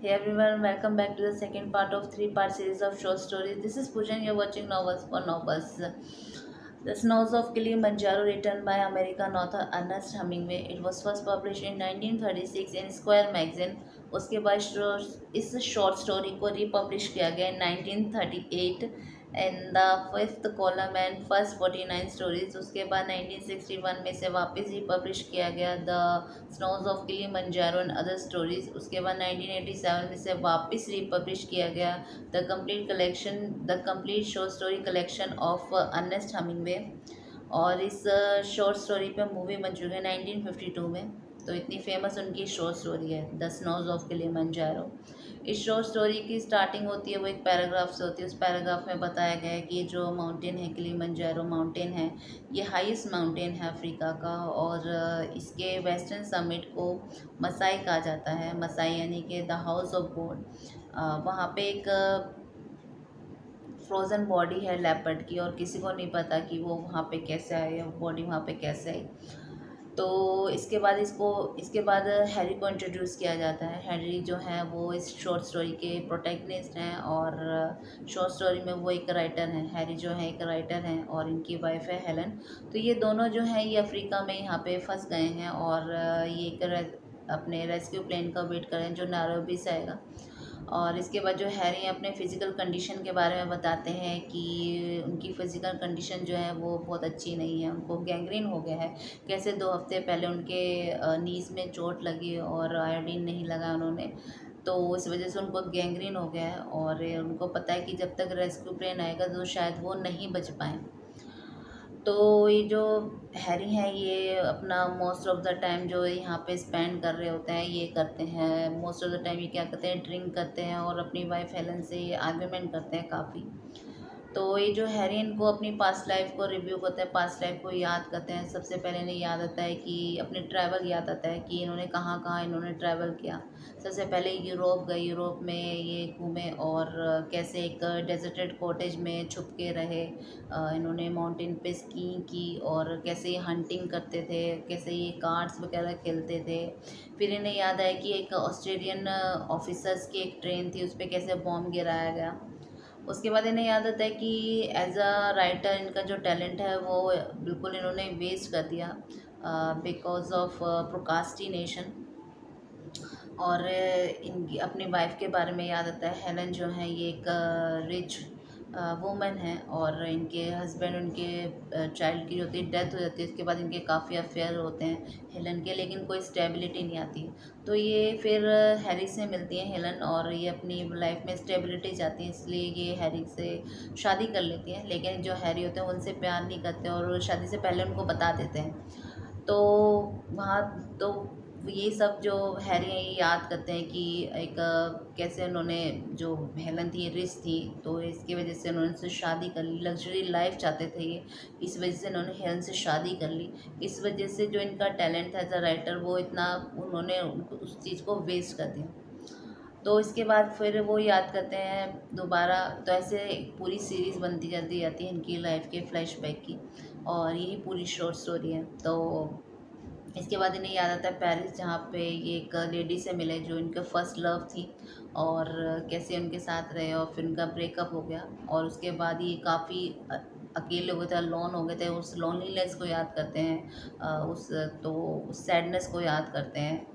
Hey everyone, welcome back to the second part of three-part series of short stories. This is Pooja and you're watching Novels for Novels. The Snows of Kilimanjaro, written by American author Ernest Hemingway. It was first published in 1936 in Square magazine. उसके बाद इस short story को republish किया गया in 1938 in the fifth column and first 49 stories. उसके बाद 1961 में से वापस रिपब्लिश किया गया the snows of Kilimanjaro and other stories. उसके बाद 1987 में से वापस रिपब्लिश किया गया the complete short story collection of Ernest Hemingway. और इस शॉर्ट स्टोरी पे मूवी बन चुकी है 1952 में। तो इतनी फेमस उनकी शॉर्ट स्टोरी है द स्नोज ऑफ किलिमंजारो। इस शॉर्ट स्टोरी की स्टार्टिंग होती है वो एक पैराग्राफ से होती है। उस पैराग्राफ में बताया गया है कि जो माउंटेन है किलिमंजारो माउंटेन है, ये हाईएस्ट माउंटेन है अफ्रीका का। और इसके वेस्टर्न समिट को मसाई कहा जाता है। मसाई यानी कि द हाउस ऑफ गॉड। वहाँ पे एक फ्रोज़न बॉडी है लेपर्ड की, और किसी को नहीं पता कि वो वहाँ पे कैसे आई, बॉडी वहाँ पे कैसे आई। तो इसके बाद हैरी को इंट्रोड्यूस किया जाता है। हैरी जो है वो इस शॉर्ट स्टोरी के प्रोटैगनिस्ट हैं, और शॉर्ट स्टोरी में वो एक राइटर हैं। हैरी जो है एक राइटर हैं और इनकी वाइफ है हेलन। तो ये दोनों जो हैं ये अफ्रीका में यहाँ पे फंस गए हैं, और ये अपने रेस्क्यू प्लेन का वेट कर रहे हैं जो नैरोबी से आएगा। और इसके बाद जो हैरी अपने फ़िज़िकल कंडीशन के बारे में बताते हैं कि उनकी फ़िज़िकल कंडीशन जो है वो बहुत अच्छी नहीं है, उनको गैंग्रीन हो गया है। कैसे 2 हफ़्ते पहले उनके नीज़ में चोट लगी और आयोडीन नहीं लगा उन्होंने, तो इस वजह से उनको गैंग्रीन हो गया है। और उनको पता है कि जब तक रेस्क्यू प्लेन आएगा तो शायद वो नहीं बच पाएँ। तो ये जो हैरी हैं ये अपना मोस्ट ऑफ़ द टाइम जो यहाँ पे स्पेंड कर रहे होते हैं, ये करते हैं मोस्ट ऑफ़ द टाइम, ये क्या करते हैं, ड्रिंक करते हैं और अपनी वाइफ हेलन से ये आर्ग्यूमेंट करते हैं काफ़ी। तो ये जो हैरी इनको अपनी पास्ट लाइफ को रिव्यू करते हैं, पास्ट लाइफ को याद करते हैं। सबसे पहले इन्हें याद आता है कि अपने ट्रैवल याद आता है कि इन्होंने कहाँ कहाँ इन्होंने ट्रैवल किया। सबसे पहले यूरोप गए, यूरोप में ये घूमे और कैसे एक डेजर्टेड कॉटेज में छुप के रहे। इन्होंने माउंटेन पे स्कीइंग की और कैसे ये हंटिंग करते थे, कैसे ये कार्ड्स वगैरह खेलते थे। फिर इन्हें याद आया कि एक ऑस्ट्रेलियन ऑफिसर्स की एक ट्रेन थी, उस पर कैसे बॉम्ब गिराया गया। उसके बाद इन्हें याद आता है कि एज अ राइटर इनका जो टैलेंट है वो बिल्कुल इन्होंने वेस्ट कर दिया बिकॉज ऑफ प्रोकास्टिनेशन। और इनकी अपनी वाइफ के बारे में याद आता है। हेलन जो है ये एक रिच वूमन है, और इनके हस्बैंड उनके चाइल्ड की होती है डेथ हो जाती है। उसके बाद इनके काफ़ी अफेयर होते हैं हेलन के, लेकिन कोई स्टेबिलिटी नहीं आती। तो ये फिर हैरी से मिलती हैं हेलन, और ये अपनी लाइफ में स्टेबिलिटी चाहती हैं, इसलिए ये हैरी से शादी कर लेती हैं। लेकिन जो हैरी होते हैं उनसे प्यार नहीं करते और शादी से पहले उनको बता देते हैं। तो वहाँ तो ये सब जो हैरी हैं ये याद करते हैं कि एक कैसे उन्होंने, जो हेलन थी रिच थी, तो इसकी वजह से उन्होंने उनसे शादी कर ली। लग्जरी लाइफ चाहते थे ये, इस वजह से उन्होंने हेलन से शादी कर ली। इस वजह से जो इनका टैलेंट था एज अ राइटर वो इतना उन्होंने उस चीज़ को वेस्ट कर दिया। तो इसके बाद फिर वो याद करते हैं दोबारा। तो ऐसे एक पूरी सीरीज़ बनती चलती जाती है इनकी लाइफ के फ्लैशबैक की, और यही पूरी शॉर्ट स्टोरी है। तो इसके बाद इन्हें याद आता है पेरिस, जहाँ पे ये एक लेडी से मिले जो इनका फर्स्ट लव थी, और कैसे उनके साथ रहे और फिर उनका ब्रेकअप हो गया। और उसके बाद ये काफ़ी अकेले हो गए थे, लोन हो गए थे। उस लोनलीनेस को याद करते हैं, उस सैडनेस को याद करते हैं।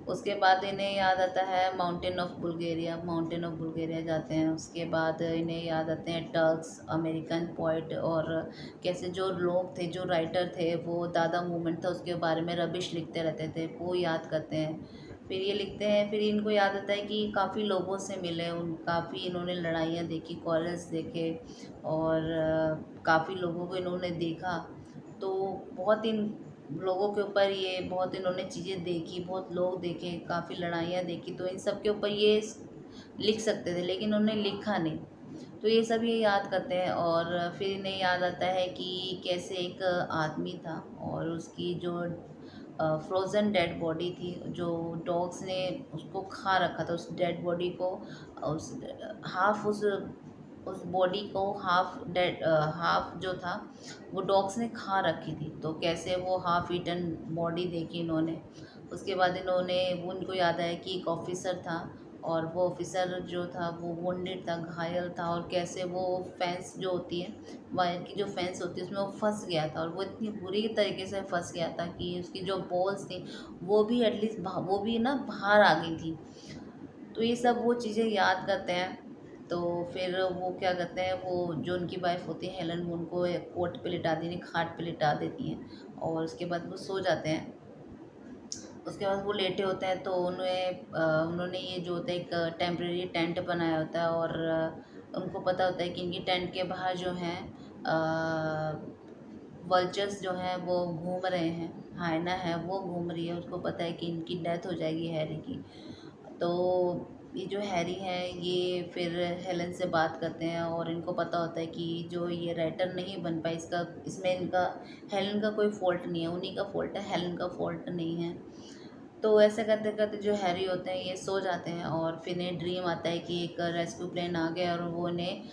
उसके बाद इन्हें याद आता है माउंटेन ऑफ बुल्गारिया जाते हैं। उसके बाद इन्हें याद आते हैं टर्क्स, अमेरिकन पोइट, और कैसे जो लोग थे, जो राइटर थे, वो दादा मूवमेंट था उसके बारे में रबिश लिखते रहते थे, वो याद करते हैं। फिर ये लिखते हैं, फिर इनको याद आता है कि काफ़ी लोगों से मिले, उन काफ़ी इन्होंने लड़ाइयाँ देखी, कॉलेज देखे, और काफ़ी लोगों को इन्होंने देखा। तो बहुत इन लोगों के ऊपर ये बहुत इन्होंने चीज़ें देखी, बहुत लोग देखे, काफ़ी लड़ाइयाँ देखी, तो इन सब के ऊपर ये लिख सकते थे लेकिन उन्होंने लिखा नहीं। तो ये सब ये याद करते हैं। और फिर इन्हें याद आता है कि कैसे एक आदमी था और उसकी जो फ्रोज़न डेड बॉडी थी, जो डॉग्स ने उसको खा रखा था, उस डेड बॉडी को, उस हाफ उस बॉडी को हाफ जो था वो डॉग्स ने खा रखी थी। तो कैसे वो हाफ ईटन बॉडी देखी इन्होंने। उसके बाद इन्होंने वो उनको याद आया कि एक ऑफिसर था, और वो ऑफिसर जो था वो वुंडेड था, घायल था, और कैसे वो फेंस जो होती है, वायर की जो फेंस होती है उसमें वो फंस गया था, और वो इतनी बुरी तरीके से फंस गया था कि उसकी जो बॉल्स थी वो भी एटलीस्ट वो भी ना बाहर आ गई थी। तो ये सब वो चीज़ें याद करते हैं। तो फिर वो क्या करते हैं, वो जो उनकी वाइफ होती है हेलन, वो उनको एक कोट पे लिटा दी, खाट पे लिटा देती हैं, और उसके बाद वो सो जाते हैं। उसके बाद वो लेटे होते हैं, तो उन्होंने ये जो होता है एक टेम्परेरी टेंट बनाया होता है, और उनको पता होता है कि इनकी टेंट के बाहर जो हैं वल्चर्स जो हैं वो घूम रहे हैं, हाइना है वो घूम रही है, उसको पता है कि इनकी डेथ हो जाएगी हैरी की। तो ये जो हैरी है ये फिर हेलन से बात करते हैं, और इनको पता होता है कि जो ये राइटर नहीं बन पाई, इसमें इनका हेलन का कोई फ़ॉल्ट नहीं है, उन्हीं का फ़ॉल्ट है, हेलन का फ़ॉल्ट नहीं है। तो ऐसे करते करते जो हैरी होते हैं ये सो जाते हैं, और फिर इन्हें ड्रीम आता है कि एक रेस्क्यू प्लेन आ गया और वो इन्हें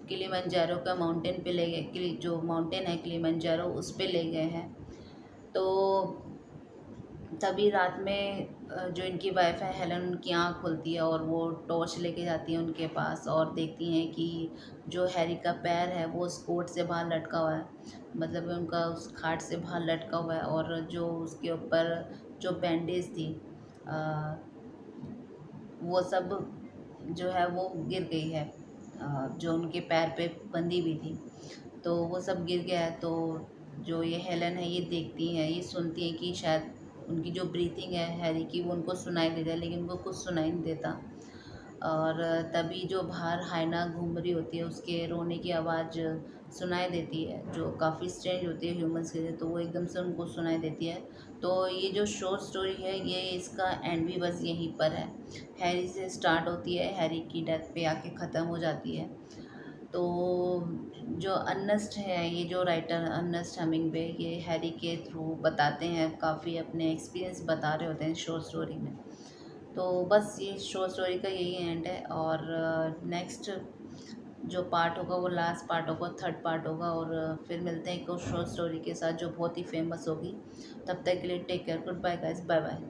किलिमंजारो का माउंटेन पे ले गए, जो माउंटेन है किलिमंजारो उस पे ले गए हैं। तो तभी रात में जो इनकी वाइफ है हेलन, उनकी आँख खुलती है और वो टॉर्च लेके जाती है उनके पास, और देखती हैं कि जो हैरी का पैर है वो उस कोट से बाहर लटका हुआ है, मतलब उनका उस खाट से बाहर लटका हुआ है, और जो उसके ऊपर जो बैंडेज थी अ, वो सब जो है वो गिर गई है, जो उनके पैर पे बंधी हुई थी, तो वो सब गिर गया है। तो जो ये हेलन है ये देखती हैं, ये सुनती हैं कि शायद उनकी जो ब्रीथिंग है हैरी की वो उनको सुनाई देता है, लेकिन उनको कुछ सुनाई नहीं देता। और तभी जो बाहर हाइना घूम रही होती है उसके रोने की आवाज़ सुनाई देती है, जो काफ़ी स्ट्रेंज होती है ह्यूमंस के लिए, तो वो एकदम से उनको सुनाई देती है। तो ये जो शॉर्ट स्टोरी है ये इसका एंड भी बस यहीं पर है, हैरी से स्टार्ट होती है, हैरी की डेथ पे आके ख़त्म हो जाती है। तो जो अर्नेस्ट है, ये जो राइटर अर्नेस्ट हेमिंग्वे, ये हैरी के थ्रू बताते हैं, काफ़ी अपने एक्सपीरियंस बता रहे होते हैं शॉर्ट स्टोरी में। तो बस ये शॉर्ट स्टोरी का यही एंड है, और नेक्स्ट जो पार्ट होगा वो लास्ट पार्ट होगा, थर्ड पार्ट होगा, और फिर मिलते हैं एक और शॉर्ट स्टोरी के साथ जो बहुत ही फेमस होगी। तब तक के लिए take care, goodbye guys, bye bye.